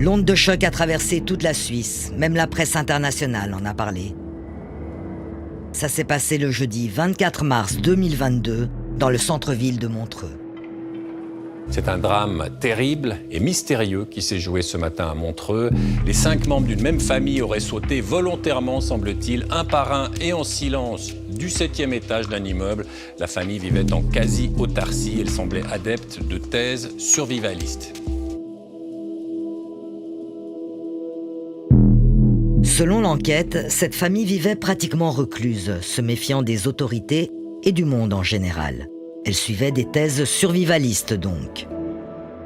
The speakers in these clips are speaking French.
L'onde de choc a traversé toute la Suisse, même la presse internationale en a parlé. Ça s'est passé le jeudi 24 mars 2022 dans le centre-ville de Montreux. C'est un drame terrible et mystérieux qui s'est joué ce matin à Montreux. Les 5 membres d'une même famille auraient sauté volontairement, semble-t-il, un par un et en silence du 7e étage d'un immeuble. La famille vivait en quasi-autarcie. Elle semblait adepte de thèses survivalistes. Selon l'enquête, cette famille vivait pratiquement recluse, se méfiant des autorités et du monde en général. Elle suivait des thèses survivalistes donc.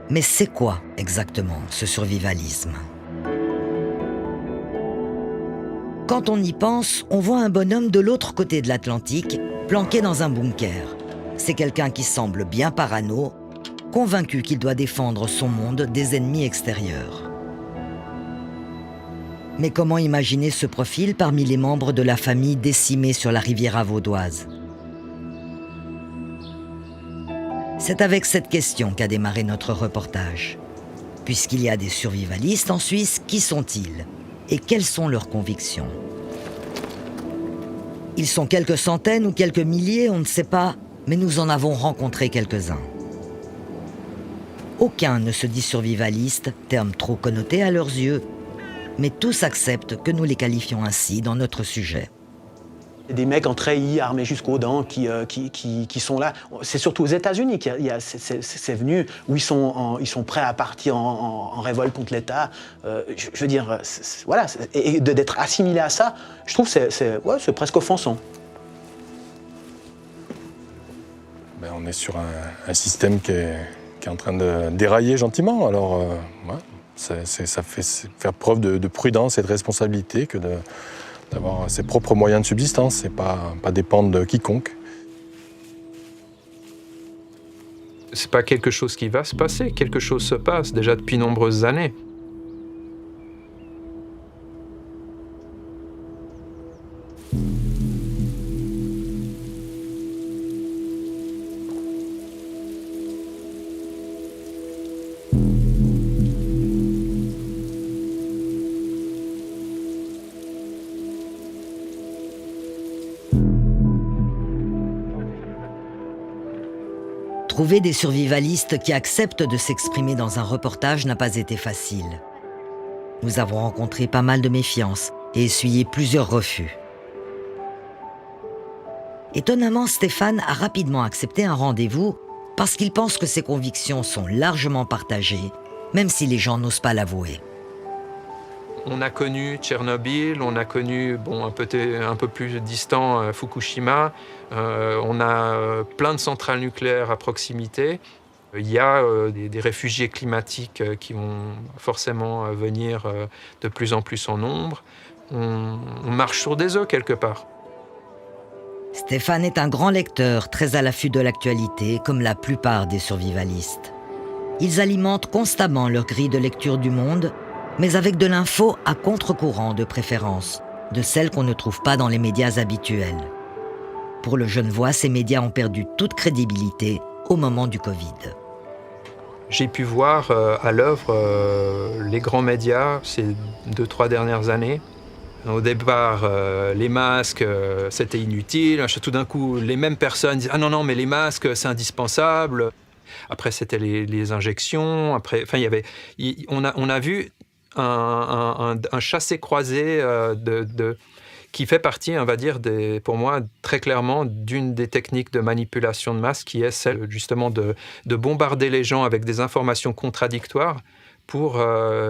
Mais c'est quoi exactement ce survivalisme ? Quand on y pense, on voit un bonhomme de l'autre côté de l'Atlantique, planqué dans un bunker. C'est quelqu'un qui semble bien parano, convaincu qu'il doit défendre son monde des ennemis extérieurs. Mais comment imaginer ce profil parmi les membres de la famille décimée sur la Riviera vaudoise ? C'est avec cette question qu'a démarré notre reportage. Puisqu'il y a des survivalistes en Suisse, qui sont-ils ? Et quelles sont leurs convictions ? Ils sont quelques centaines ou quelques milliers, on ne sait pas, mais nous en avons rencontré quelques-uns. Aucun ne se dit survivaliste, terme trop connoté à leurs yeux, mais tous acceptent que nous les qualifions ainsi dans notre sujet. Des mecs en treillis, armés jusqu'aux dents, qui sont là. C'est surtout aux États-Unis qu'il y a c'est venu, où ils sont prêts à partir en révolte contre l'État. Je veux dire, voilà. Et d'être assimilé à ça, je trouve que c'est presque offensant. Ben, on est sur un système qui est en train de dérailler gentiment. Alors, ça fait faire preuve de prudence et de responsabilité que d'avoir ses propres moyens de subsistance et pas dépendre de quiconque. C'est pas quelque chose qui va se passer, quelque chose se passe déjà depuis nombreuses années. Trouver des survivalistes qui acceptent de s'exprimer dans un reportage n'a pas été facile. Nous avons rencontré pas mal de méfiance et essuyé plusieurs refus. Étonnamment, Stéphane a rapidement accepté un rendez-vous parce qu'il pense que ses convictions sont largement partagées, même si les gens n'osent pas l'avouer. On a connu Tchernobyl, on a connu, un peu plus distant, Fukushima. On a plein de centrales nucléaires à proximité. Il y a des réfugiés climatiques qui vont forcément venir de plus en plus en nombre. On marche sur des œufs quelque part. Stéphane est un grand lecteur, très à l'affût de l'actualité, comme la plupart des survivalistes. Ils alimentent constamment leur grille de lecture du monde, mais avec de l'info à contre-courant de préférence, de celle qu'on ne trouve pas dans les médias habituels. Pour le Genevois, ces médias ont perdu toute crédibilité au moment du Covid. J'ai pu voir à l'œuvre les grands médias ces 2-3 dernières années. Au départ, les masques, c'était inutile. Tout d'un coup, les mêmes personnes disent « Ah non, mais les masques, c'est indispensable ». Après, c'était les injections. Après, on a vu un chassé-croisé qui fait partie, on va dire, pour moi, très clairement, d'une des techniques de manipulation de masse, qui est celle, justement, de bombarder les gens avec des informations contradictoires pour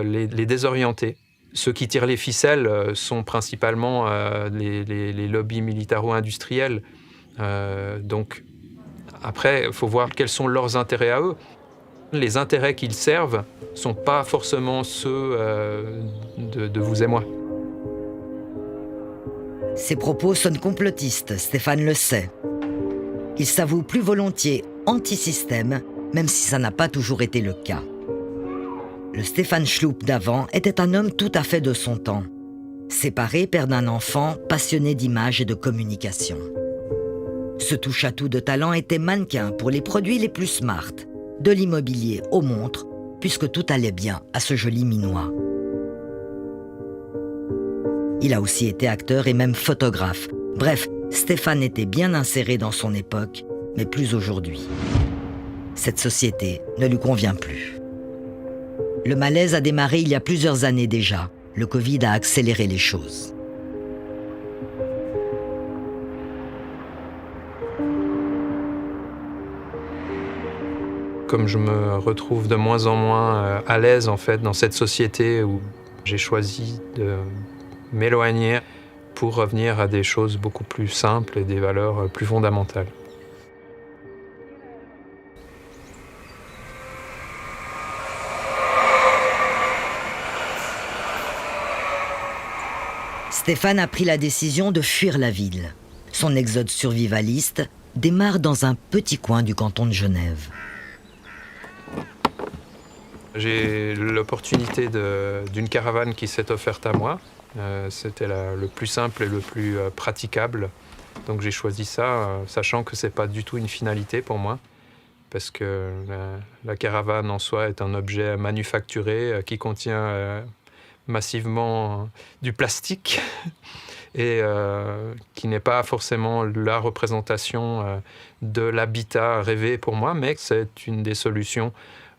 les désorienter. Ceux qui tirent les ficelles sont principalement les lobbies militaro-industriels. Donc, après, il faut voir quels sont leurs intérêts à eux. Les intérêts qu'ils servent ne sont pas forcément ceux de vous et moi. Ces propos sonnent complotistes, Stéphane le sait. Il s'avoue plus volontiers anti-système, même si ça n'a pas toujours été le cas. Le Stéphane Schlup d'avant était un homme tout à fait de son temps. Séparé, père d'un enfant, passionné d'images et de communication. Ce touche-à-tout de talent était mannequin pour les produits les plus smart, de l'immobilier aux montres, puisque tout allait bien à ce joli Minois. Il a aussi été acteur et même photographe. Bref, Stéphane était bien inséré dans son époque, mais plus aujourd'hui. Cette société ne lui convient plus. Le malaise a démarré il y a plusieurs années déjà. Le Covid a accéléré les choses. Comme je me retrouve de moins en moins à l'aise en fait dans cette société où j'ai choisi de m'éloigner pour revenir à des choses beaucoup plus simples et des valeurs plus fondamentales. Stéphane a pris la décision de fuir la ville. Son exode survivaliste démarre dans un petit coin du canton de Genève. J'ai l'opportunité d'une caravane qui s'est offerte à moi. C'était le plus simple et le plus praticable. Donc j'ai choisi ça, sachant que ce n'est pas du tout une finalité pour moi, parce que la caravane en soi est un objet manufacturé qui contient massivement du plastique et qui n'est pas forcément la représentation de l'habitat rêvé pour moi, mais c'est une des solutions,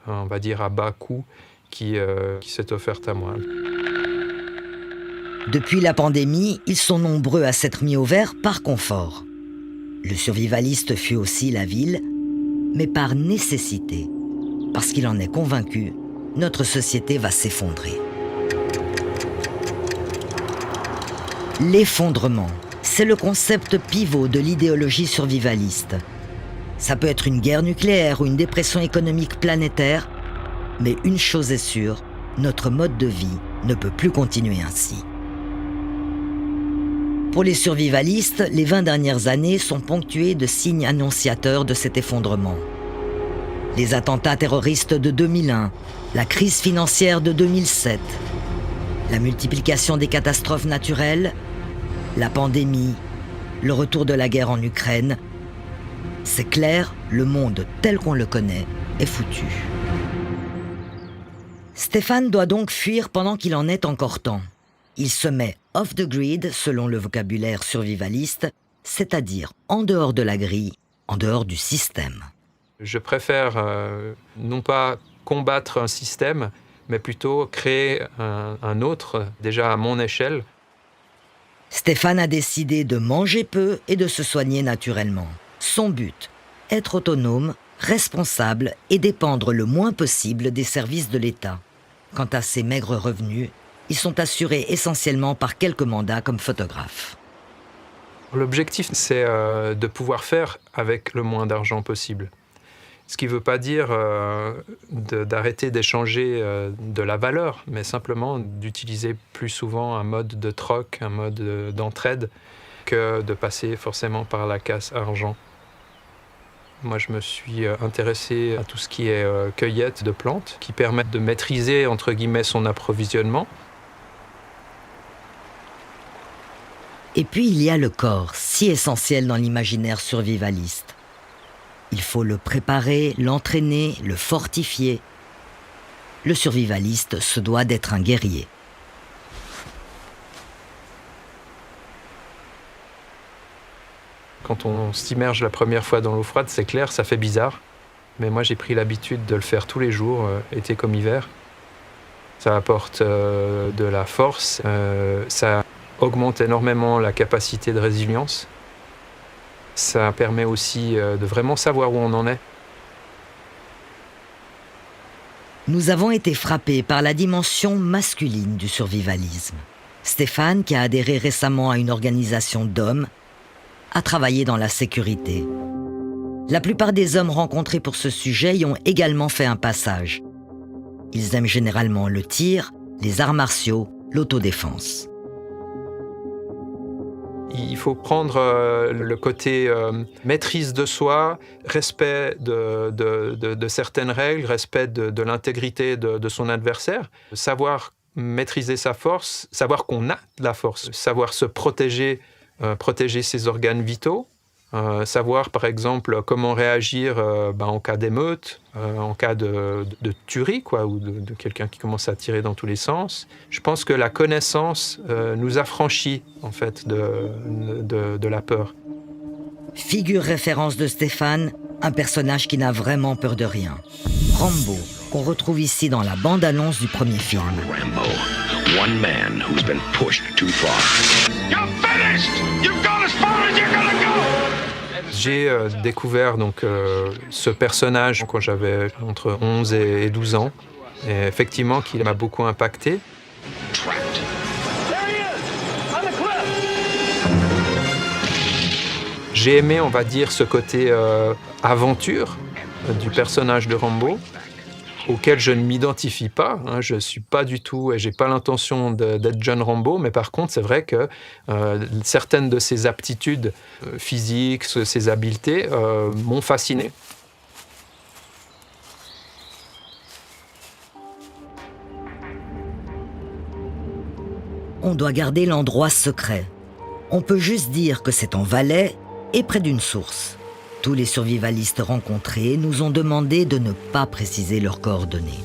on va dire à bas coût, qui s'est offerte à moi. Depuis la pandémie, ils sont nombreux à s'être mis au vert par confort. Le survivaliste fuit aussi la ville, mais par nécessité, parce qu'il en est convaincu, notre société va s'effondrer. L'effondrement, c'est le concept pivot de l'idéologie survivaliste. Ça peut être une guerre nucléaire ou une dépression économique planétaire, mais une chose est sûre, notre mode de vie ne peut plus continuer ainsi. Pour les survivalistes, les 20 dernières années sont ponctuées de signes annonciateurs de cet effondrement. Les attentats terroristes de 2001, la crise financière de 2007, la multiplication des catastrophes naturelles, la pandémie, le retour de la guerre en Ukraine. C'est clair, le monde tel qu'on le connaît est foutu. Stéphane doit donc fuir pendant qu'il en est encore temps. Il se met off the grid, selon le vocabulaire survivaliste, c'est-à-dire en dehors de la grille, en dehors du système. Je préfère non pas combattre un système, mais plutôt créer un autre, déjà à mon échelle. Stéphane a décidé de manger peu et de se soigner naturellement. Son but, être autonome, responsable et dépendre le moins possible des services de l'État. Quant à ses maigres revenus, ils sont assurés essentiellement par quelques mandats comme photographe. L'objectif, c'est de pouvoir faire avec le moins d'argent possible. Ce qui ne veut pas dire d'arrêter d'échanger de la valeur, mais simplement d'utiliser plus souvent un mode de troc, un mode d'entraide, que de passer forcément par la casse argent. Moi, je me suis intéressé à tout ce qui est cueillette de plantes, qui permettent de maîtriser, entre guillemets, son approvisionnement. Et puis il y a le corps, si essentiel dans l'imaginaire survivaliste. Il faut le préparer, l'entraîner, le fortifier. Le survivaliste se doit d'être un guerrier. Quand on s'immerge la première fois dans l'eau froide, c'est clair, ça fait bizarre. Mais moi, j'ai pris l'habitude de le faire tous les jours, été comme hiver. Ça apporte de la force, ça augmente énormément la capacité de résilience. Ça permet aussi de vraiment savoir où on en est. Nous avons été frappés par la dimension masculine du survivalisme. Stéphane, qui a adhéré récemment à une organisation d'hommes, a travaillé dans la sécurité. La plupart des hommes rencontrés pour ce sujet y ont également fait un passage. Ils aiment généralement le tir, les arts martiaux, l'autodéfense. Il faut prendre le côté maîtrise de soi, respect de certaines règles, respect de l'intégrité de son adversaire, savoir maîtriser sa force, savoir qu'on a de la force, savoir se protéger, protéger ses organes vitaux, savoir par exemple comment réagir en cas d'émeute, en cas de tuerie, quoi, ou de quelqu'un qui commence à tirer dans tous les sens. Je pense que la connaissance nous affranchit en fait de la peur. Figure référence de Stéphane, un personnage qui n'a vraiment peur de rien. Rambo, qu'on retrouve ici dans la bande-annonce du premier film. Rambo, one man who's been pushed too far. You're finished! You've gone as far as you're gonna go! J'ai découvert ce personnage quand j'avais entre 11 et 12 ans. Et effectivement, qu'il m'a beaucoup impacté. Trapped. J'ai aimé, on va dire, ce côté aventure du personnage de Rambo, auquel je ne m'identifie pas. Je ne suis pas du tout, et je n'ai pas l'intention d'être John Rambo, mais par contre, c'est vrai que certaines de ses aptitudes physiques, ses habiletés m'ont fasciné. On doit garder l'endroit secret. On peut juste dire que c'est en Valais et près d'une source. Tous les survivalistes rencontrés nous ont demandé de ne pas préciser leurs coordonnées.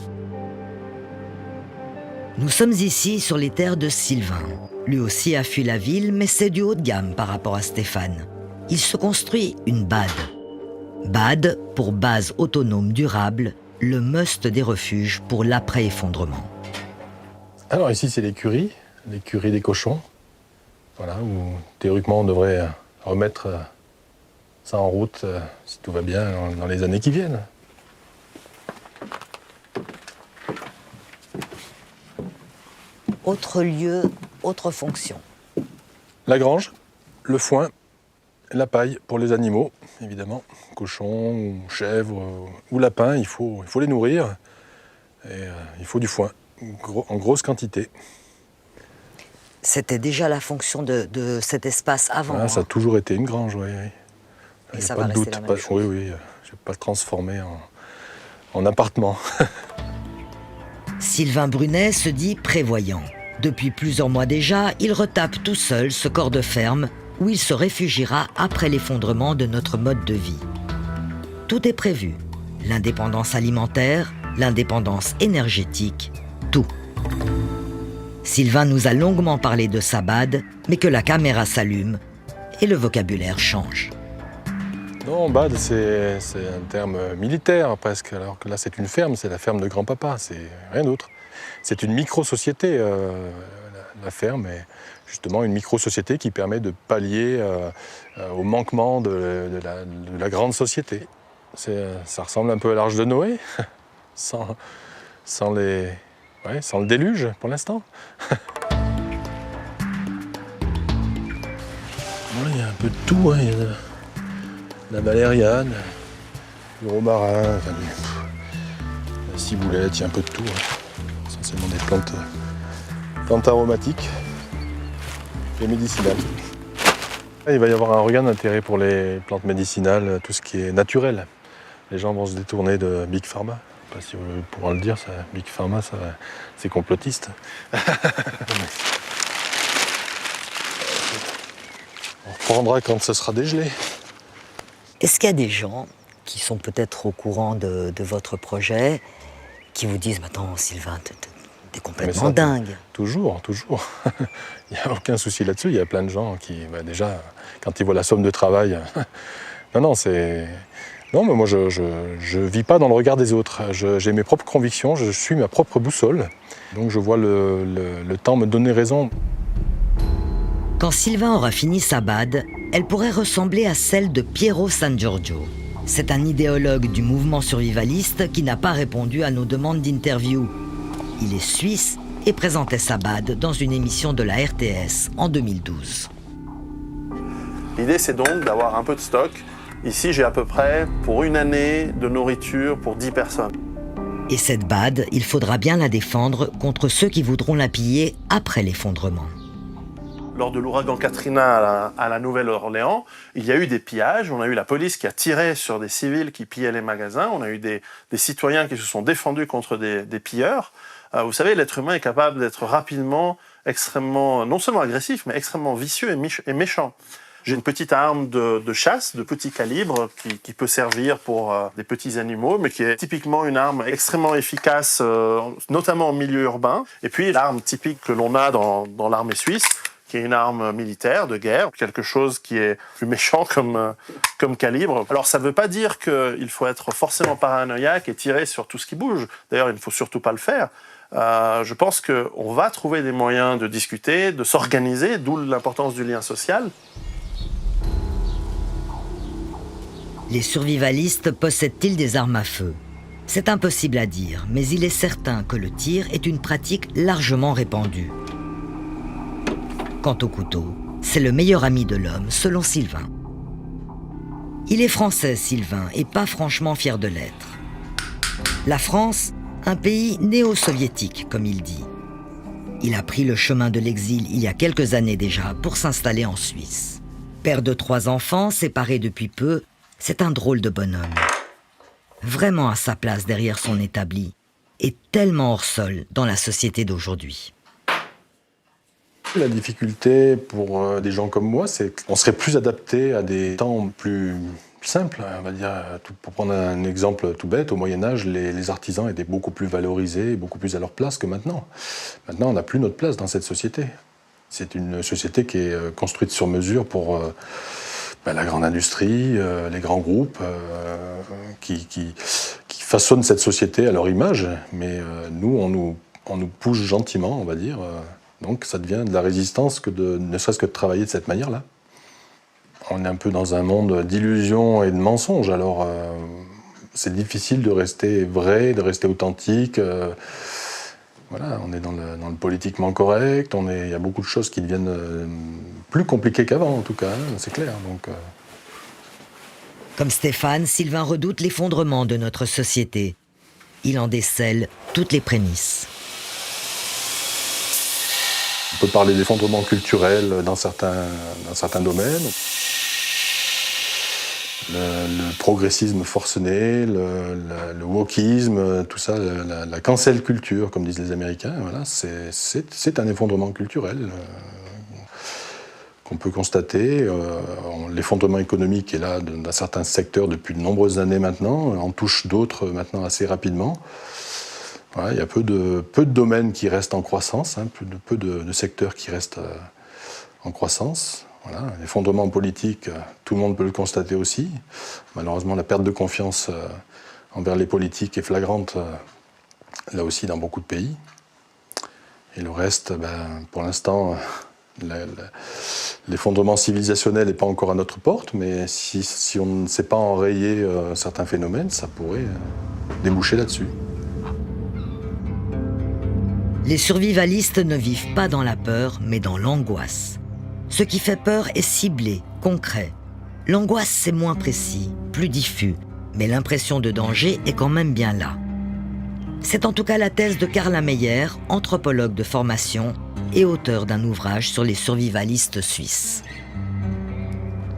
Nous sommes ici sur les terres de Sylvain. Lui aussi a fui la ville, mais c'est du haut de gamme par rapport à Stéphane. Il se construit une BAD. BAD pour base autonome durable, le must des refuges pour l'après-effondrement. Alors ici, c'est l'écurie des cochons. Voilà, où théoriquement on devrait remettre ça en route, si tout va bien, dans les années qui viennent. Autre lieu, autre fonction. La grange, le foin, la paille pour les animaux, évidemment. Cochons, ou chèvres, ou lapins, il faut les nourrir. Et il faut du foin, en grosse quantité. C'était déjà la fonction de cet espace avant. Ah, ça a toujours été une grange, oui. Et ça va rester la même chose. Oui, je ne vais pas le transformer en appartement. Sylvain Brunet se dit prévoyant. Depuis plusieurs mois déjà, il retape tout seul ce corps de ferme où il se réfugiera après l'effondrement de notre mode de vie. Tout est prévu. L'indépendance alimentaire, l'indépendance énergétique, tout. Sylvain nous a longuement parlé de sa BAD, mais que la caméra s'allume et le vocabulaire change. Non, BAD, c'est un terme militaire presque, alors que là c'est une ferme, c'est la ferme de grand-papa, c'est rien d'autre. C'est une micro-société, la ferme est justement une micro-société qui permet de pallier au manquement de la grande société. Ça ressemble un peu à l'Arche de Noé, sans le déluge pour l'instant. Il y a un peu de tout, il y a la valériane, le romarin, la ciboulette, il y a un peu de tout. Essentiellement des plantes aromatiques et médicinales. Il va y avoir un regain d'intérêt pour les plantes médicinales, tout ce qui est naturel. Les gens vont se détourner de Big Pharma. Je ne sais pas si vous pourrez le dire, Big Pharma, c'est complotiste. On reprendra quand ce sera dégelé. Est-ce qu'il y a des gens qui sont peut-être au courant de votre projet, qui vous disent « Attends, Sylvain, t'es complètement dingue ». Toujours. Il n'y a aucun souci là-dessus. Il y a plein de gens qui, déjà, quand ils voient la somme de travail... Non, mais moi, je vis pas dans le regard des autres. J'ai mes propres convictions, je suis ma propre boussole. Donc je vois le temps me donner raison. Quand Sylvain aura fini sa BAD, elle pourrait ressembler à celle de Piero San Giorgio. C'est un idéologue du mouvement survivaliste qui n'a pas répondu à nos demandes d'interview. Il est suisse et présentait sa BAD dans une émission de la RTS en 2012. L'idée, c'est donc d'avoir un peu de stock. Ici, j'ai à peu près pour une année de nourriture pour 10 personnes. Et cette BAD, il faudra bien la défendre contre ceux qui voudront la piller après l'effondrement. Lors de l'ouragan Katrina à la Nouvelle-Orléans, il y a eu des pillages. On a eu la police qui a tiré sur des civils qui pillaient les magasins. On a eu des citoyens qui se sont défendus contre des pilleurs. Vous savez, l'être humain est capable d'être rapidement extrêmement, non seulement agressif, mais extrêmement vicieux et méchant. J'ai une petite arme de chasse, de petit calibre, qui peut servir pour des petits animaux, mais qui est typiquement une arme extrêmement efficace, notamment en milieu urbain. Et puis l'arme typique que l'on a dans l'armée suisse, qui est une arme militaire de guerre, quelque chose qui est plus méchant comme calibre. Alors ça ne veut pas dire qu'il faut être forcément paranoïaque et tirer sur tout ce qui bouge. D'ailleurs, il ne faut surtout pas le faire. Je pense qu'on va trouver des moyens de discuter, de s'organiser, d'où l'importance du lien social. Les survivalistes possèdent-ils des armes à feu ? C'est impossible à dire, mais il est certain que le tir est une pratique largement répandue. Quant au couteau, c'est le meilleur ami de l'homme, selon Sylvain. Il est français, Sylvain, et pas franchement fier de l'être. La France, un pays néo-soviétique, comme il dit. Il a pris le chemin de l'exil il y a quelques années déjà pour s'installer en Suisse. Père de 3 enfants, séparé depuis peu, c'est un drôle de bonhomme. Vraiment à sa place derrière son établi, et tellement hors sol dans la société d'aujourd'hui. La difficulté pour des gens comme moi, c'est qu'on serait plus adapté à des temps plus simples. On va dire, pour prendre un exemple tout bête, au Moyen-Âge, les artisans étaient beaucoup plus valorisés, beaucoup plus à leur place que maintenant. Maintenant, on n'a plus notre place dans cette société. C'est une société qui est construite sur mesure pour la grande industrie, les grands groupes qui façonnent cette société à leur image. Mais nous, on nous pousse gentiment, on va dire. Donc ça devient de la résistance ne serait-ce que de travailler de cette manière-là. On est un peu dans un monde d'illusions et de mensonges, alors c'est difficile de rester vrai, de rester authentique. Voilà, on est dans le politiquement correct, il y a beaucoup de choses qui deviennent plus compliquées qu'avant en tout cas, c'est clair. Donc, Comme Stéphane, Sylvain redoute l'effondrement de notre société. Il en décèle toutes les prémices. On peut parler d'effondrement culturel dans certains domaines. Le progressisme forcené, le wokisme, tout ça, la cancel culture, comme disent les Américains, voilà, c'est un effondrement culturel qu'on peut constater. L'effondrement économique est là dans certains secteurs depuis de nombreuses années maintenant, en touche d'autres maintenant assez rapidement. Voilà, il y a peu de domaines qui restent en croissance, hein, peu de secteurs qui restent en croissance. Voilà, l'effondrement politique, tout le monde peut le constater aussi. Malheureusement, la perte de confiance envers les politiques est flagrante, là aussi, dans beaucoup de pays. Et le reste, pour l'instant, l'effondrement civilisationnel n'est pas encore à notre porte, mais si on ne sait pas enrayer certains phénomènes, ça pourrait déboucher là-dessus. Les survivalistes ne vivent pas dans la peur, mais dans l'angoisse. Ce qui fait peur est ciblé, concret. L'angoisse, c'est moins précis, plus diffus, mais l'impression de danger est quand même bien là. C'est en tout cas la thèse de Carla Meyer, anthropologue de formation et auteur d'un ouvrage sur les survivalistes suisses.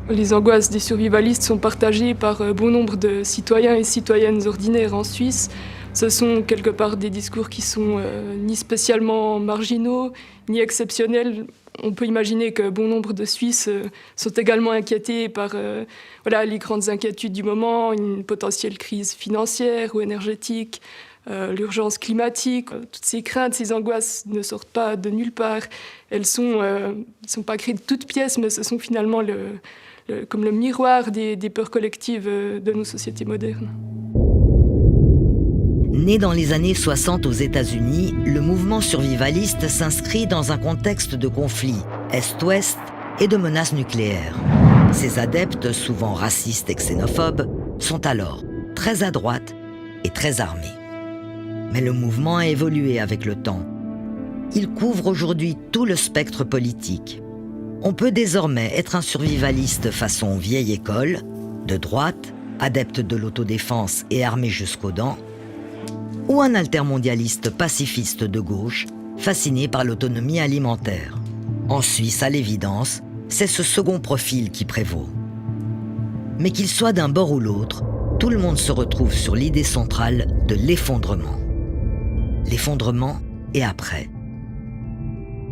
Les angoisses des survivalistes sont partagées par bon nombre de citoyens et citoyennes ordinaires en Suisse. Ce sont quelque part des discours qui sont ni spécialement marginaux, ni exceptionnels. On peut imaginer que bon nombre de Suisses sont également inquiétés par les grandes inquiétudes du moment, une potentielle crise financière ou énergétique, l'urgence climatique. Toutes ces craintes, ces angoisses ne sortent pas de nulle part. Elles sont pas créées de toutes pièces, mais ce sont finalement comme le miroir des peurs collectives de nos sociétés modernes. Né dans les années 60 aux États-Unis, le mouvement survivaliste s'inscrit dans un contexte de conflit Est-Ouest et de menaces nucléaires. Ses adeptes, souvent racistes et xénophobes, sont alors très à droite et très armés. Mais le mouvement a évolué avec le temps. Il couvre aujourd'hui tout le spectre politique. On peut désormais être un survivaliste façon vieille école, de droite, adepte de l'autodéfense et armé jusqu'aux dents, ou un altermondialiste pacifiste de gauche, fasciné par l'autonomie alimentaire. En Suisse, à l'évidence, c'est ce second profil qui prévaut. Mais qu'il soit d'un bord ou l'autre, tout le monde se retrouve sur l'idée centrale de l'effondrement. L'effondrement et après.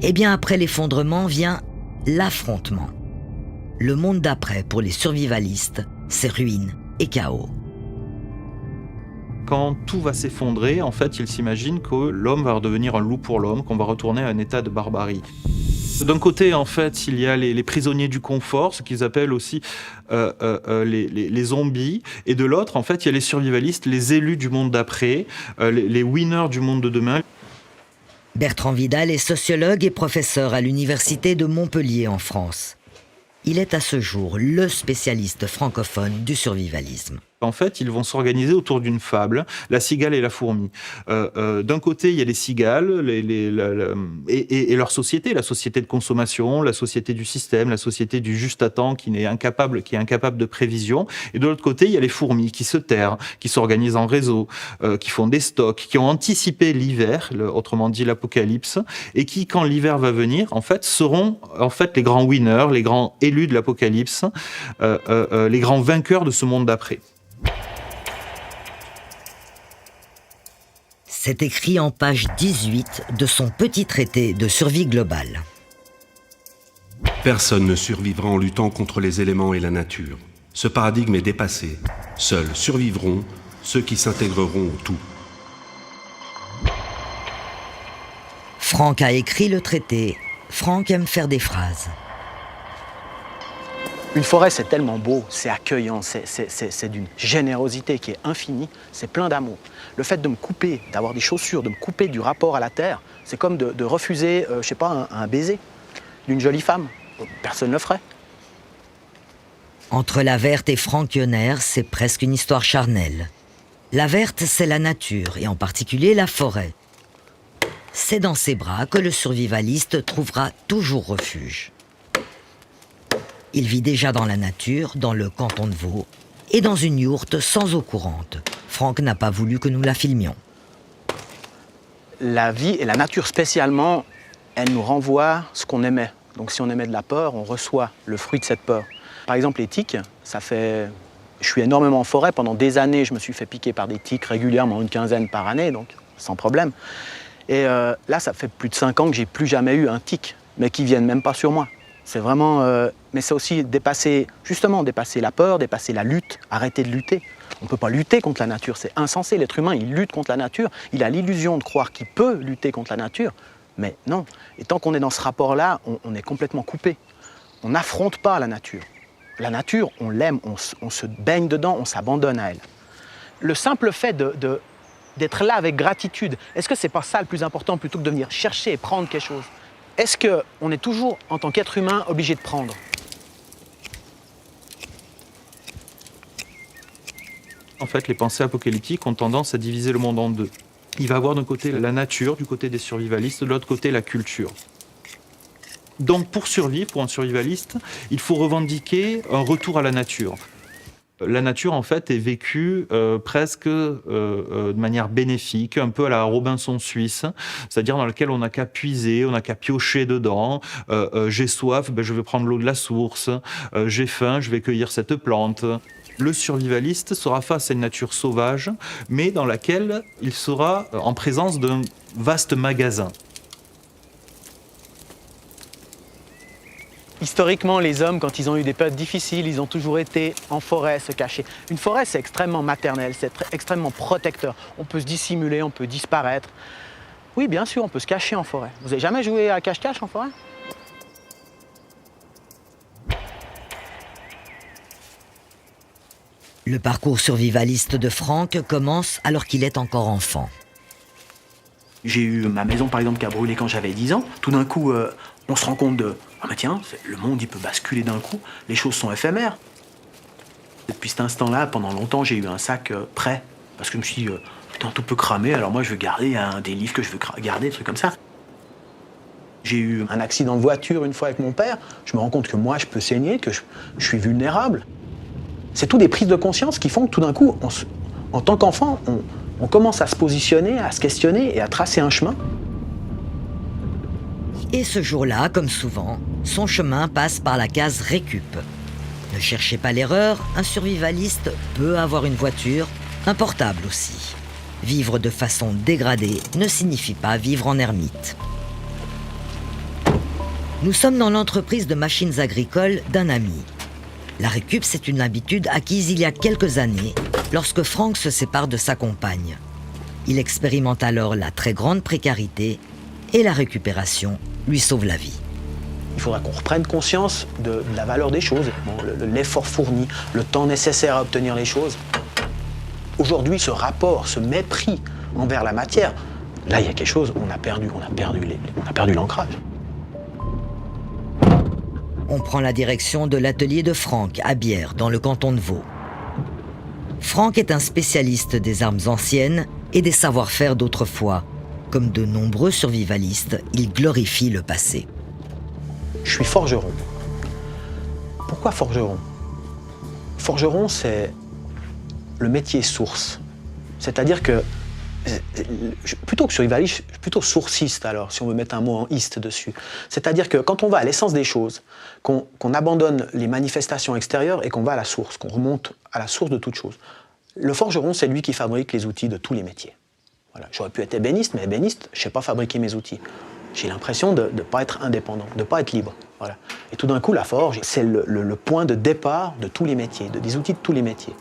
Eh bien, après l'effondrement vient l'affrontement. Le monde d'après pour les survivalistes, c'est ruine et chaos. Quand tout va s'effondrer, en fait, ils s'imaginent que l'homme va redevenir un loup pour l'homme, qu'on va retourner à un état de barbarie. D'un côté, en fait, il y a les prisonniers du confort, ce qu'ils appellent aussi les zombies. Et de l'autre, en fait, il y a les survivalistes, les élus du monde d'après, les winners du monde de demain. Bertrand Vidal est sociologue et professeur à l'université de Montpellier en France. Il est à ce jour le spécialiste francophone du survivalisme. En fait, ils vont s'organiser autour d'une fable, la cigale et la fourmi. D'un côté, il y a les cigales et leur société, la société de consommation, la société du système, la société du juste à temps qui est incapable de prévision. Et de l'autre côté, il y a les fourmis qui se terrent, qui s'organisent en réseau, qui font des stocks, qui ont anticipé l'hiver, autrement dit l'apocalypse, et qui, quand l'hiver va venir, en fait, seront les grands winners, les grands élus de l'apocalypse, les grands vainqueurs de ce monde d'après. C'est écrit en page 18 de son petit traité de survie globale. Personne ne survivra en luttant contre les éléments et la nature. Ce paradigme est dépassé. Seuls survivront ceux qui s'intégreront au tout. Franck a écrit le traité. Franck aime faire des phrases. Une forêt, c'est tellement beau, c'est accueillant, c'est d'une générosité qui est infinie, c'est plein d'amour. Le fait de me couper, d'avoir des chaussures, de me couper du rapport à la terre, c'est comme de refuser, je sais pas, un baiser d'une jolie femme. Personne ne le ferait. Entre la Verte et Franck Yonner, c'est presque une histoire charnelle. La Verte, c'est la nature, et en particulier la forêt. C'est dans ses bras que le survivaliste trouvera toujours refuge. Il vit déjà dans la nature, dans le canton de Vaud, et dans une yourte sans eau courante. Franck n'a pas voulu que nous la filmions. La vie et la nature spécialement, elle nous renvoie ce qu'on aimait. Donc si on aimait de la peur, on reçoit le fruit de cette peur. Par exemple, les tiques, je suis énormément en forêt. Pendant des années, je me suis fait piquer par des tiques régulièrement, une quinzaine par année, donc sans problème. Et là, ça fait plus de 5 ans que j'ai plus jamais eu un tic, mais qui viennent même pas sur moi. C'est vraiment... mais c'est aussi dépasser la peur, dépasser la lutte, arrêter de lutter. On ne peut pas lutter contre la nature, c'est insensé. L'être humain, il lutte contre la nature, il a l'illusion de croire qu'il peut lutter contre la nature, mais non. Et tant qu'on est dans ce rapport-là, on est complètement coupé. On n'affronte pas la nature. La nature, on l'aime, on se baigne dedans, on s'abandonne à elle. Le simple fait d'être là avec gratitude, est-ce que c'est pas ça le plus important plutôt que de venir chercher et prendre quelque chose ? Est-ce qu'on est toujours, en tant qu'être humain, obligé de prendre ? En fait, les pensées apocalyptiques ont tendance à diviser le monde en deux. Il va y avoir d'un côté la nature, du côté des survivalistes, de l'autre côté la culture. Donc pour survivre, pour un survivaliste, il faut revendiquer un retour à la nature. La nature, en fait, est vécue presque de manière bénéfique, un peu à la Robinson suisse, c'est-à-dire dans laquelle on n'a qu'à puiser, on n'a qu'à piocher dedans. J'ai soif, je vais prendre l'eau de la source. J'ai faim, je vais cueillir cette plante. Le survivaliste sera face à une nature sauvage, mais dans laquelle il sera en présence d'un vaste magasin. Historiquement, les hommes, quand ils ont eu des périodes difficiles, ils ont toujours été en forêt, se cacher. Une forêt, c'est extrêmement maternel, c'est extrêmement protecteur. On peut se dissimuler, on peut disparaître. Oui, bien sûr, on peut se cacher en forêt. Vous avez jamais joué à cache-cache en forêt ? Le parcours survivaliste de Franck commence alors qu'il est encore enfant. J'ai eu ma maison, par exemple, qui a brûlé quand j'avais 10 ans. Tout d'un coup, on se rend compte de... Ah mais tiens, le monde, il peut basculer d'un coup. Les choses sont éphémères. Depuis cet instant-là, pendant longtemps, j'ai eu un sac prêt. Parce que je me suis dit, putain, tout peut cramer, alors moi, je veux garder des livres que je veux garder, des trucs comme ça. J'ai eu un accident de voiture une fois avec mon père. Je me rends compte que moi, je peux saigner, que je suis vulnérable. C'est tout des prises de conscience qui font que tout d'un coup, en tant qu'enfant, on commence à se positionner, à se questionner et à tracer un chemin. Et ce jour-là, comme souvent, son chemin passe par la case récup. Ne cherchez pas l'erreur, un survivaliste peut avoir une voiture, un portable aussi. Vivre de façon dégradée ne signifie pas vivre en ermite. Nous sommes dans l'entreprise de machines agricoles d'un ami. La récup, c'est une habitude acquise il y a quelques années, lorsque Franck se sépare de sa compagne. Il expérimente alors la très grande précarité et la récupération lui sauve la vie. Il faudra qu'on reprenne conscience de la valeur des choses, l'effort fourni, le temps nécessaire à obtenir les choses. Aujourd'hui, ce rapport, ce mépris envers la matière, là, il y a quelque chose, on a perdu l'ancrage. On prend la direction de l'atelier de Franck à Bière, dans le canton de Vaud. Franck est un spécialiste des armes anciennes et des savoir-faire d'autrefois. Comme de nombreux survivalistes, il glorifie le passé. Je suis forgeron. Pourquoi forgeron? Forgeron, c'est le métier source. C'est-à-dire que, plutôt que survivaliste, je suis plutôt sourciste alors, si on veut mettre un mot en iste dessus. C'est-à-dire que quand on va à l'essence des choses, qu'on abandonne les manifestations extérieures et qu'on va à la source, qu'on remonte à la source de toute chose. Le forgeron, c'est lui qui fabrique les outils de tous les métiers. Voilà. J'aurais pu être ébéniste, mais ébéniste, je ne sais pas fabriquer mes outils. J'ai l'impression de ne pas être indépendant, de ne pas être libre. Voilà. Et tout d'un coup, la forge, c'est le point de départ de tous les métiers, des outils de tous les métiers.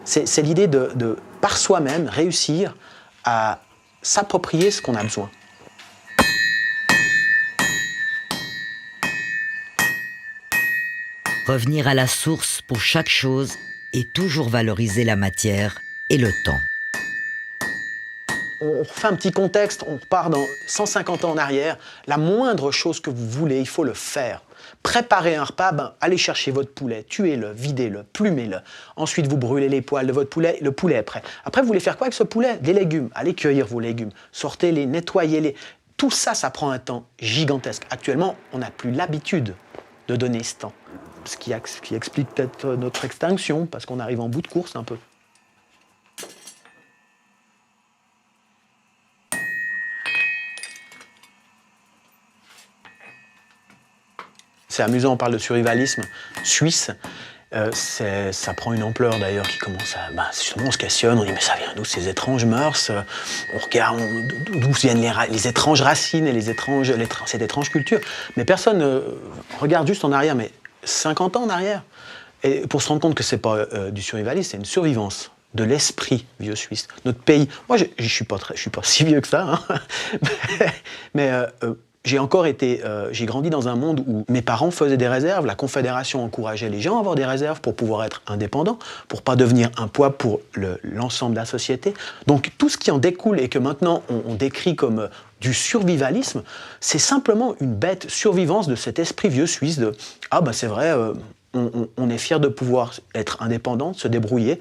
C'est l'idée de, par soi-même, réussir à s'approprier ce qu'on a besoin. Revenir à la source pour chaque chose et toujours valoriser la matière et le temps. On refait un petit contexte, on repart dans 150 ans en arrière. La moindre chose que vous voulez, il faut le faire. Préparez un repas, allez chercher votre poulet, tuez-le, videz-le, plumez-le. Ensuite, vous brûlez les poils de votre poulet, le poulet est prêt. Après, vous voulez faire quoi avec ce poulet? Des légumes. Allez cueillir vos légumes, sortez-les, nettoyez-les. Tout ça, ça prend un temps gigantesque. Actuellement, on n'a plus l'habitude de donner ce temps. Ce qui explique peut-être notre extinction, parce qu'on arrive en bout de course un peu. C'est amusant, on parle de survivalisme suisse. Ça prend une ampleur d'ailleurs qui commence à... justement, on se questionne, on dit mais ça vient d'où ces étranges mœurs? On regarde d'où viennent les étranges racines et cette étrange culture. Mais personne regarde juste en arrière, mais 50 ans en arrière. Et pour se rendre compte que c'est pas du survivalisme, c'est une survivance de l'esprit vieux suisse. Notre pays... Moi, je suis pas si vieux que ça, hein. mais j'ai grandi dans un monde où mes parents faisaient des réserves, la Confédération encourageait les gens à avoir des réserves pour pouvoir être indépendants, pour pas devenir un poids pour l'ensemble de la société. Donc tout ce qui en découle et que maintenant on décrit comme du survivalisme, c'est simplement une bête survivance de cet esprit vieux suisse de « Ah c'est vrai, on est fier de pouvoir être indépendant, de se débrouiller ».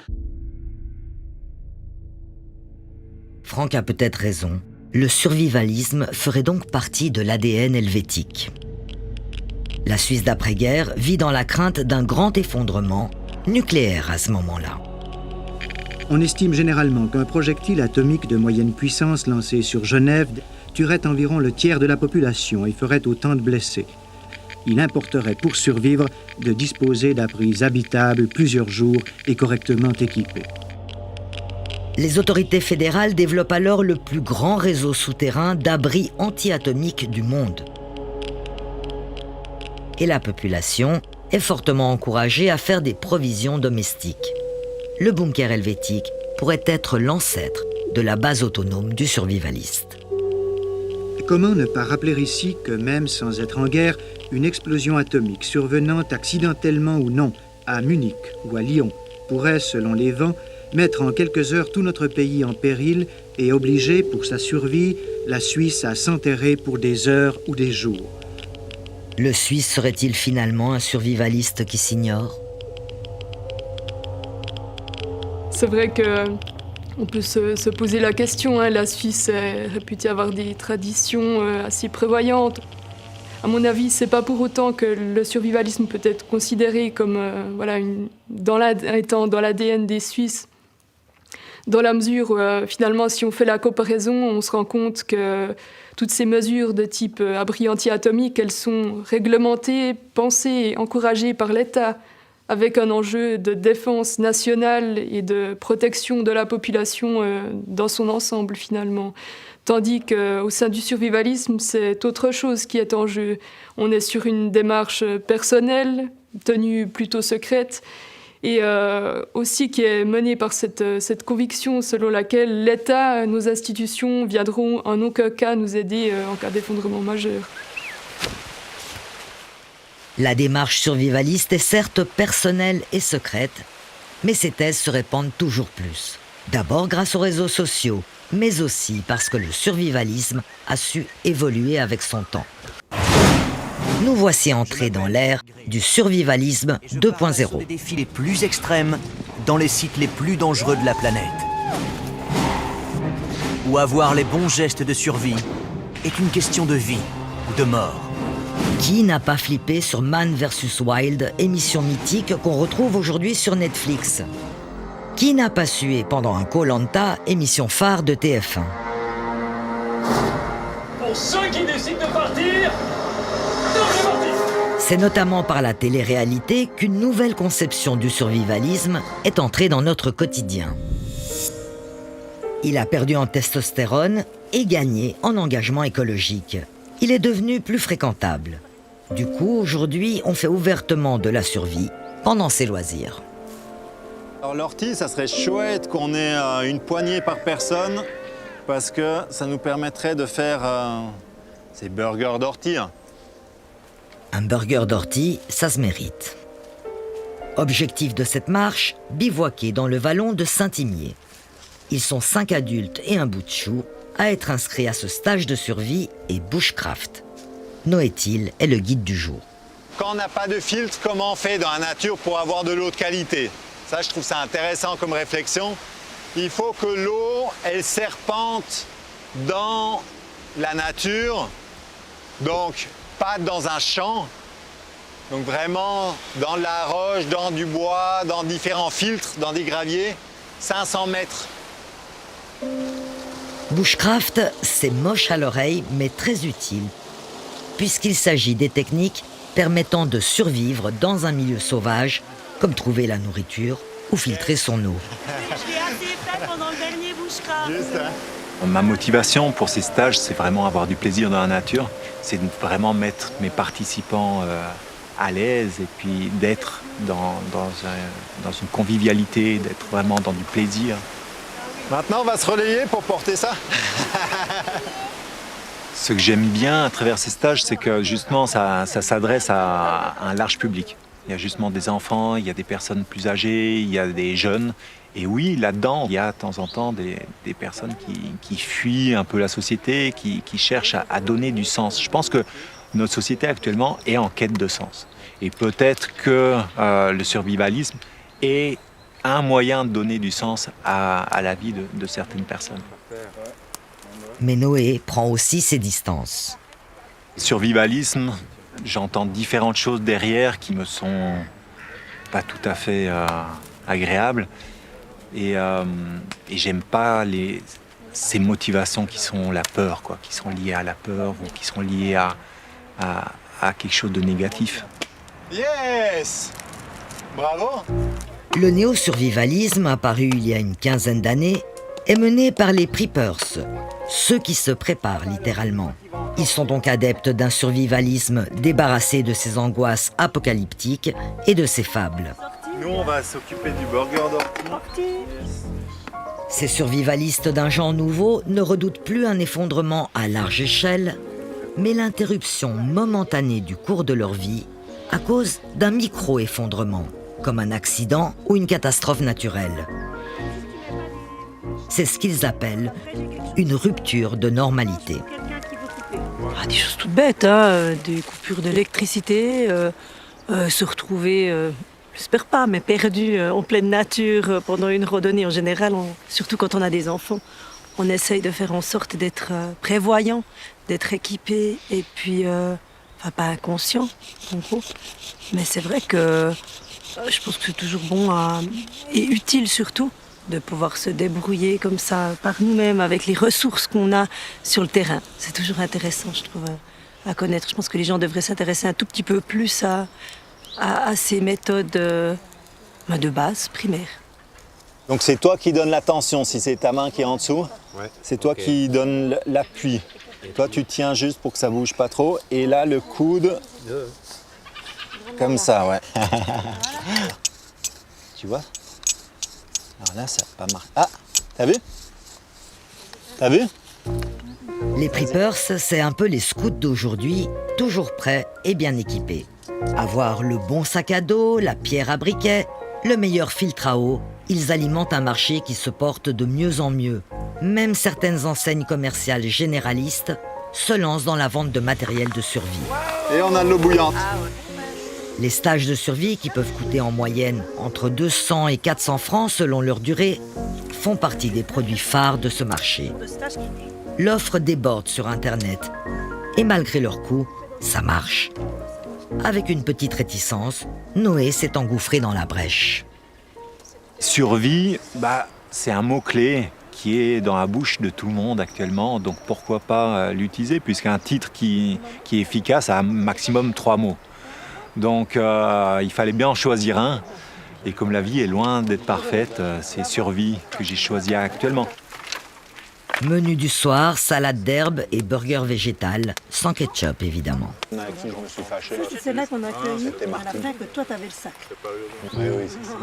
Franck a peut-être raison. Le survivalisme ferait donc partie de l'ADN helvétique. La Suisse d'après-guerre vit dans la crainte d'un grand effondrement nucléaire à ce moment-là. On estime généralement qu'un projectile atomique de moyenne puissance lancé sur Genève tuerait environ le tiers de la population et ferait autant de blessés. Il importerait pour survivre de disposer d'abris habitables plusieurs jours et correctement équipés. Les autorités fédérales développent alors le plus grand réseau souterrain d'abris anti-atomiques du monde. Et la population est fortement encouragée à faire des provisions domestiques. Le bunker helvétique pourrait être l'ancêtre de la base autonome du survivaliste. Comment ne pas rappeler ici que même sans être en guerre, une explosion atomique survenant accidentellement ou non à Munich ou à Lyon pourrait, selon les vents, mettre en quelques heures tout notre pays en péril et obliger, pour sa survie, la Suisse à s'enterrer pour des heures ou des jours. Le Suisse serait-il finalement un survivaliste qui s'ignore? C'est vrai qu'on peut se poser la question. La Suisse est réputée avoir des traditions assez prévoyantes. À mon avis, c'est pas pour autant que le survivalisme peut être considéré comme étant dans l'ADN des Suisses. Dans la mesure où, finalement, si on fait la comparaison, on se rend compte que toutes ces mesures de type abri anti-atomique, elles sont réglementées, pensées et encouragées par l'État, avec un enjeu de défense nationale et de protection de la population dans son ensemble, finalement. Tandis qu'au sein du survivalisme, c'est autre chose qui est en jeu. On est sur une démarche personnelle, tenue plutôt secrète, et aussi qui est menée par cette conviction selon laquelle l'État, nos institutions viendront en aucun cas nous aider en cas d'effondrement majeur. La démarche survivaliste est certes personnelle et secrète, mais ces thèses se répandent toujours plus. D'abord grâce aux réseaux sociaux, mais aussi parce que le survivalisme a su évoluer avec son temps. Nous voici entrés dans l'ère du survivalisme 2.0. Les défis les plus extrêmes dans les sites les plus dangereux de la planète. Où avoir les bons gestes de survie est une question de vie ou de mort. Qui n'a pas flippé sur Man vs Wild, émission mythique qu'on retrouve aujourd'hui sur Netflix? Qui n'a pas sué pendant un Koh-Lanta, émission phare de TF1? Pour ceux qui décident de partir, c'est parti! C'est notamment par la télé-réalité qu'une nouvelle conception du survivalisme est entrée dans notre quotidien. Il a perdu en testostérone et gagné en engagement écologique. Il est devenu plus fréquentable. Du coup, aujourd'hui, on fait ouvertement de la survie pendant ses loisirs. Alors l'ortie, ça serait chouette qu'on ait une poignée par personne parce que ça nous permettrait de faire ces burgers d'ortie. Un burger d'ortie, ça se mérite. Objectif de cette marche, bivouaquer dans le vallon de Saint-Imier. Ils sont 5 adultes et un bout de chou à être inscrits à ce stage de survie et bushcraft. Noé-Thiel est le guide du jour. Quand on n'a pas de filtre, comment on fait dans la nature pour avoir de l'eau de qualité? Ça, je trouve ça intéressant comme réflexion. Il faut que l'eau, elle serpente dans la nature, donc pas dans un champ, donc vraiment dans de la roche, dans du bois, dans différents filtres, dans des graviers, 500 mètres. Bushcraft, c'est moche à l'oreille, mais très utile, puisqu'il s'agit des techniques permettant de survivre dans un milieu sauvage, comme trouver la nourriture ou filtrer son eau. Je l'ai assez fait pendant le dernier Bushcraft. Ma motivation pour ces stages, c'est vraiment avoir du plaisir dans la nature. C'est de vraiment mettre mes participants à l'aise et puis d'être dans une convivialité, d'être vraiment dans du plaisir. Maintenant, on va se relayer pour porter ça. Ce que j'aime bien à travers ces stages, c'est que justement, ça s'adresse à un large public. Il y a justement des enfants, il y a des personnes plus âgées, il y a des jeunes. Et oui, là-dedans, il y a de temps en temps des personnes qui fuient un peu la société, qui cherchent à donner du sens. Je pense que notre société actuellement est en quête de sens. Et peut-être que le survivalisme est un moyen de donner du sens à la vie de certaines personnes. Mais Noé prend aussi ses distances. Survivalisme, j'entends différentes choses derrière qui me sont pas tout à fait agréables. Et j'aime pas ces motivations qui sont la peur, quoi, qui sont liées à la peur ou qui sont liées à quelque chose de négatif. Yes! Bravo! Le néo-survivalisme, apparu il y a une quinzaine d'années, est mené par les preppers, ceux qui se préparent littéralement. Ils sont donc adeptes d'un survivalisme débarrassé de ses angoisses apocalyptiques et de ses fables. Nous, on va s'occuper du burger d'ortie. Ces survivalistes d'un genre nouveau ne redoutent plus un effondrement à large échelle, mais l'interruption momentanée du cours de leur vie à cause d'un micro-effondrement, comme un accident ou une catastrophe naturelle. C'est ce qu'ils appellent une rupture de normalité. Des choses toutes bêtes, hein, des coupures d'électricité, se retrouver, j'espère pas, mais perdu en pleine nature pendant une randonnée. En général, surtout quand on a des enfants, on essaye de faire en sorte d'être prévoyant, d'être équipé et puis, enfin pas inconscient en gros. Mais c'est vrai que je pense que c'est toujours bon et utile surtout de pouvoir se débrouiller comme ça par nous-mêmes avec les ressources qu'on a sur le terrain. C'est toujours intéressant, je trouve, à connaître. Je pense que les gens devraient s'intéresser un tout petit peu plus à ces méthodes de base primaires. Donc c'est toi qui donnes la tension, si c'est ta main qui est en dessous, c'est toi qui donne l'appui. Toi tu tiens juste pour que ça bouge pas trop, et là le coude, comme ça, ouais. Tu vois? Alors là ça va pas marcher. Ah, t'as vu? T'as vu? Les Preppers, c'est un peu les scouts d'aujourd'hui, toujours prêts et bien équipés. Avoir le bon sac à dos, la pierre à briquet, le meilleur filtre à eau, ils alimentent un marché qui se porte de mieux en mieux. Même certaines enseignes commerciales généralistes se lancent dans la vente de matériel de survie. Et on a de l'eau bouillante. Les stages de survie, qui peuvent coûter en moyenne entre 200 et 400 francs selon leur durée, font partie des produits phares de ce marché. L'offre déborde sur Internet. Et malgré leur coût, ça marche. Avec une petite réticence, Noé s'est engouffré dans la brèche. Survie, c'est un mot-clé qui est dans la bouche de tout le monde actuellement, donc pourquoi pas l'utiliser, puisqu'un titre qui est efficace a un maximum 3 mots. Donc il fallait bien en choisir un, et comme la vie est loin d'être parfaite, c'est survie que j'ai choisi actuellement. Menu du soir, salade d'herbes et burger végétal, sans ketchup évidemment. Avec qui je me suis fâché. C'est là qu'on a accueilli à la fin que toi t'avais le sac. Oui, c'est ça.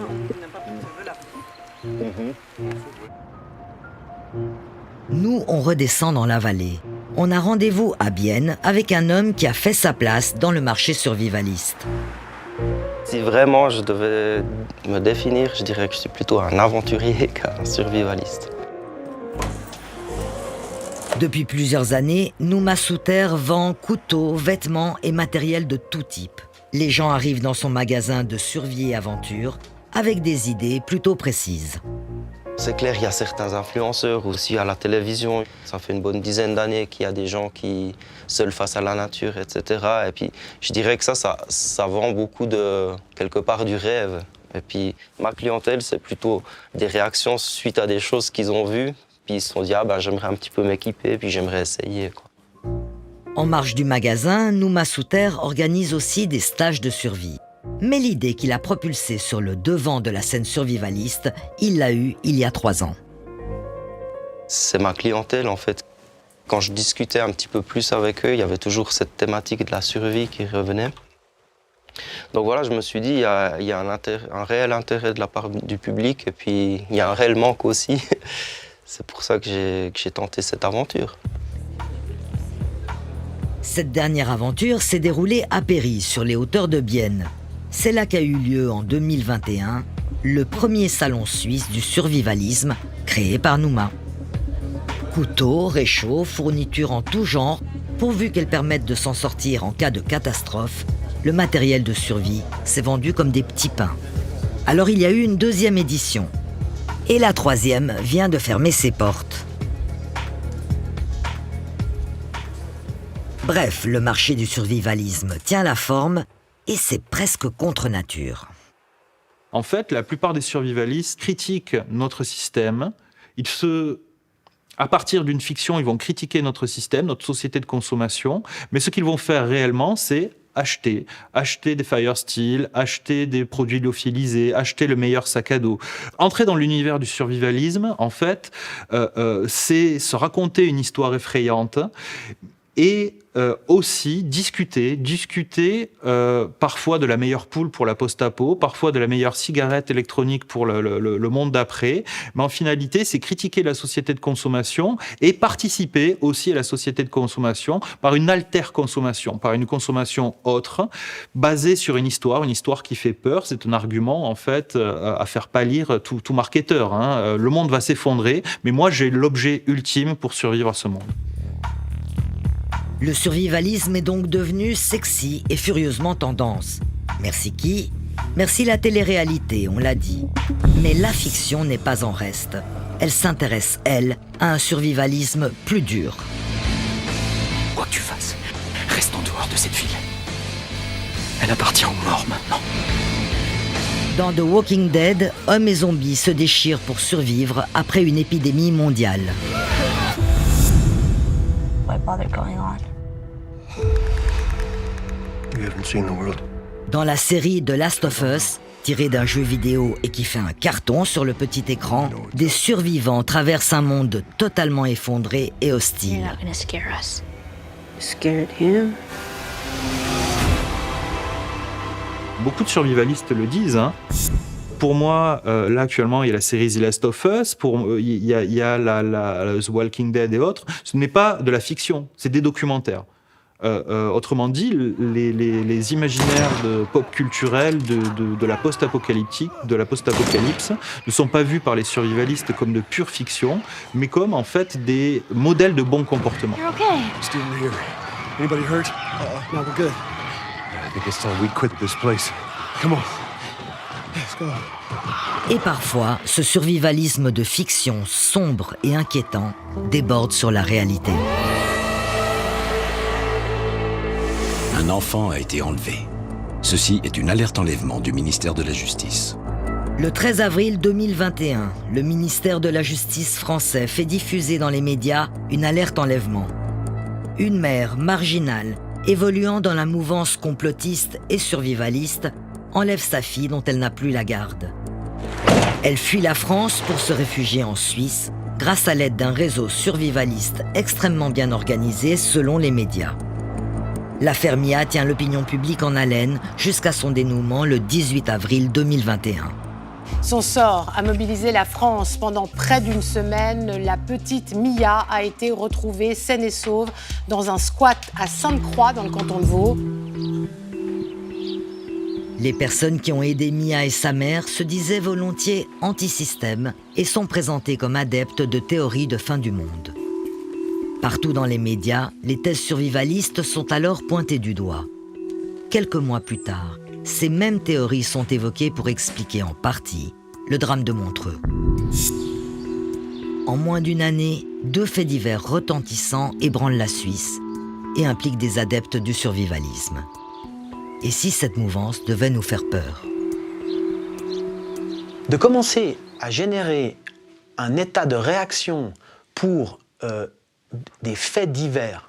Nous, on redescend dans la vallée. On a rendez-vous à Bienne avec un homme qui a fait sa place dans le marché survivaliste. Si vraiment je devais me définir, je dirais que je suis plutôt un aventurier qu'un survivaliste. Depuis plusieurs années, Nouma Souter vend couteaux, vêtements et matériel de tout type. Les gens arrivent dans son magasin de survie et aventure avec des idées plutôt précises. C'est clair, il y a certains influenceurs aussi à la télévision. Ça fait une bonne dizaine d'années qu'il y a des gens qui seuls face à la nature, etc. Et puis je dirais que ça vend beaucoup de, quelque part, du rêve. Et puis ma clientèle, c'est plutôt des réactions suite à des choses qu'ils ont vues. Puis ils se sont dit, j'aimerais un petit peu m'équiper, puis j'aimerais essayer, quoi. En marge du magasin, Nouma Souter organise aussi des stages de survie. Mais l'idée qui l'a propulsé sur le devant de la scène survivaliste, il l'a eue il y a 3 ans. C'est ma clientèle, en fait. Quand je discutais un petit peu plus avec eux, il y avait toujours cette thématique de la survie qui revenait. Donc voilà, je me suis dit, il y a un réel intérêt de la part du public, et puis il y a un réel manque aussi. C'est pour ça que j'ai tenté cette aventure. Cette dernière aventure s'est déroulée à Péry, sur les hauteurs de Bienne. C'est là qu'a eu lieu en 2021 le premier salon suisse du survivalisme créé par Nouma. Couteaux, réchauds, fournitures en tout genre, pourvu qu'elles permettent de s'en sortir en cas de catastrophe, le matériel de survie s'est vendu comme des petits pains. Alors il y a eu une 2e édition. Et la 3e vient de fermer ses portes. Bref, le marché du survivalisme tient la forme et c'est presque contre nature. En fait, la plupart des survivalistes critiquent notre système. À partir d'une fiction, ils vont critiquer notre système, notre société de consommation. Mais ce qu'ils vont faire réellement, c'est acheter des Fire Steel, acheter des produits lyophilisés, acheter le meilleur sac à dos. Entrer dans l'univers du survivalisme, en fait, c'est se raconter une histoire effrayante et aussi discuter parfois de la meilleure poule pour la post-apo, parfois de la meilleure cigarette électronique pour le monde d'après. Mais en finalité, c'est critiquer la société de consommation et participer aussi à la société de consommation par une alter-consommation, par une consommation autre, basée sur une histoire qui fait peur. C'est un argument, en fait, à faire pâlir tout marketeur, hein. Le monde va s'effondrer, mais moi, j'ai l'objet ultime pour survivre à ce monde. Le survivalisme est donc devenu sexy et furieusement tendance. Merci qui ? Merci la télé-réalité, on l'a dit. Mais la fiction n'est pas en reste. Elle s'intéresse, elle, à un survivalisme plus dur. Quoi que tu fasses, reste en dehors de cette ville. Elle appartient aux morts maintenant. Dans The Walking Dead, hommes et zombies se déchirent pour survivre après une épidémie mondiale. What bothered going on? Dans la série The Last of Us, Tiré d'un jeu vidéo et qui fait un carton sur le petit écran, des survivants traversent un monde totalement effondré et hostile. You're not gonna scare us. Scared him? Beaucoup de survivalistes le disent. Pour moi, là actuellement, il y a la série The Last of Us, il y a The Walking Dead et autres. Ce n'est pas de la fiction, c'est des documentaires. Autrement dit, les imaginaires de pop culturel de la post-apocalyptique, de la post-apocalypse, ne sont pas vus par les survivalistes comme de pure fiction, mais comme en fait des modèles de bon comportement. You're okay. Still here. Anybody hurt? No, we're good. I think it's time we quit this place. Come on. Let's go. Et parfois, ce survivalisme de fiction sombre et inquiétant déborde sur la réalité. Un enfant a été enlevé. Ceci est une alerte enlèvement du ministère de la Justice. Le 13 avril 2021, le ministère de la Justice français fait diffuser dans les médias une alerte enlèvement. Une mère marginale, évoluant dans la mouvance complotiste et survivaliste, enlève sa fille dont elle n'a plus la garde. Elle fuit la France pour se réfugier en Suisse, grâce à l'aide d'un réseau survivaliste extrêmement bien organisé selon les médias. L'affaire Mia tient l'opinion publique en haleine jusqu'à son dénouement le 18 avril 2021. Son sort a mobilisé la France pendant près d'une semaine. La petite Mia a été retrouvée saine et sauve dans un squat à Sainte-Croix dans le canton de Vaud. Les personnes qui ont aidé Mia et sa mère se disaient volontiers anti-système et sont présentées comme adeptes de théories de fin du monde. Partout dans les médias, les thèses survivalistes sont alors pointées du doigt. Quelques mois plus tard, ces mêmes théories sont évoquées pour expliquer en partie le drame de Montreux. En moins d'une année, 2 faits divers retentissants ébranlent la Suisse et impliquent des adeptes du survivalisme. Et si cette mouvance devait nous faire peur? De commencer à générer un état de réaction pour des faits divers.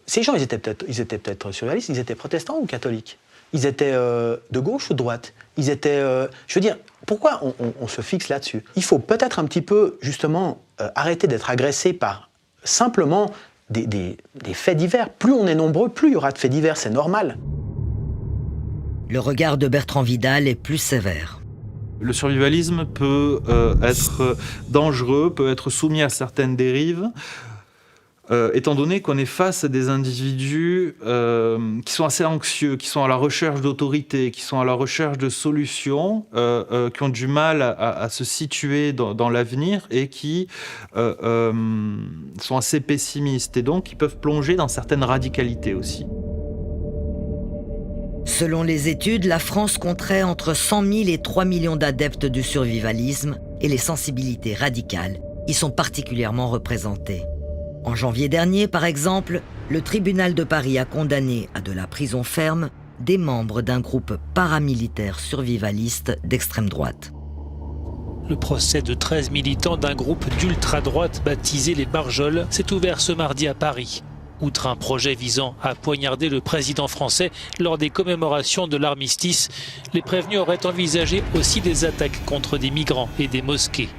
Ces gens, ils étaient peut-être survivalistes, ils étaient protestants ou catholiques? Ils étaient de gauche ou de droite? Ils étaient... je veux dire, pourquoi on se fixe là-dessus? Il faut peut-être un petit peu, justement, arrêter d'être agressé par simplement des faits divers. Plus on est nombreux, plus il y aura de faits divers, c'est normal. Le regard de Bertrand Vidal est plus sévère. Le survivalisme peut être dangereux, peut être soumis à certaines dérives, étant donné qu'on est face à des individus qui sont assez anxieux, qui sont à la recherche d'autorité, qui sont à la recherche de solutions, qui ont du mal à se situer dans l'avenir et qui sont assez pessimistes et donc qui peuvent plonger dans certaines radicalités aussi. Selon les études, la France compterait entre 100 000 et 3 millions d'adeptes du survivalisme et les sensibilités radicales y sont particulièrement représentées. En janvier dernier, par exemple, le tribunal de Paris a condamné à de la prison ferme des membres d'un groupe paramilitaire survivaliste d'extrême droite. Le procès de 13 militants d'un groupe d'ultra-droite baptisé les Barjols s'est ouvert ce mardi à Paris. Outre un projet visant à poignarder le président français lors des commémorations de l'armistice, les prévenus auraient envisagé aussi des attaques contre des migrants et des mosquées.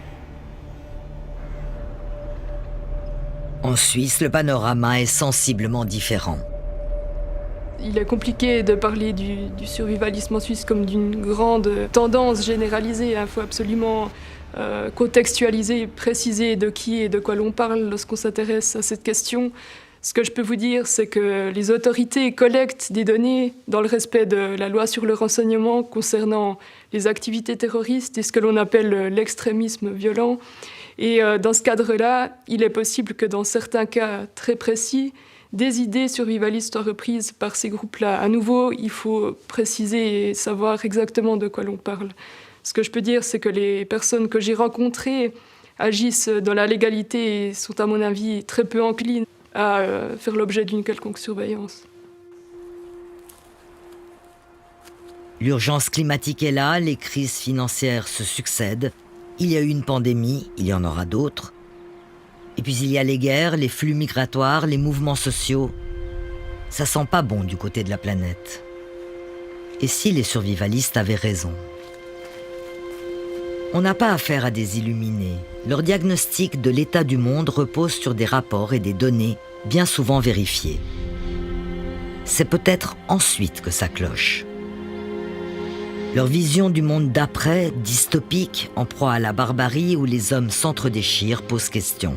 En Suisse, le panorama est sensiblement différent. Il est compliqué de parler du survivalisme en Suisse comme d'une grande tendance généralisée. Il faut absolument contextualiser, préciser de qui et de quoi l'on parle lorsqu'on s'intéresse à cette question. Ce que je peux vous dire, c'est que les autorités collectent des données dans le respect de la loi sur le renseignement concernant les activités terroristes et ce que l'on appelle l'extrémisme violent. Et dans ce cadre-là, il est possible que dans certains cas très précis, des idées survivalistes soient reprises par ces groupes-là. À nouveau, il faut préciser et savoir exactement de quoi l'on parle. Ce que je peux dire, c'est que les personnes que j'ai rencontrées agissent dans la légalité et sont, à mon avis, très peu enclines à faire l'objet d'une quelconque surveillance. L'urgence climatique est là, les crises financières se succèdent. Il y a eu une pandémie, il y en aura d'autres. Et puis il y a les guerres, les flux migratoires, les mouvements sociaux. Ça sent pas bon du côté de la planète. Et si les survivalistes avaient raison ? On n'a pas affaire à des illuminés. Leur diagnostic de l'état du monde repose sur des rapports et des données bien souvent vérifiées. C'est peut-être ensuite que ça cloche. Leur vision du monde d'après, dystopique, en proie à la barbarie où les hommes s'entre-déchirent, pose question.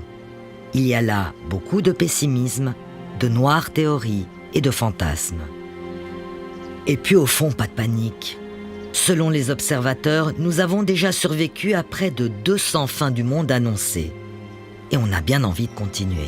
Il y a là beaucoup de pessimisme, de noires théories et de fantasmes. Et puis au fond, pas de panique. Selon les observateurs, nous avons déjà survécu à près de 200 fins du monde annoncées. Et on a bien envie de continuer.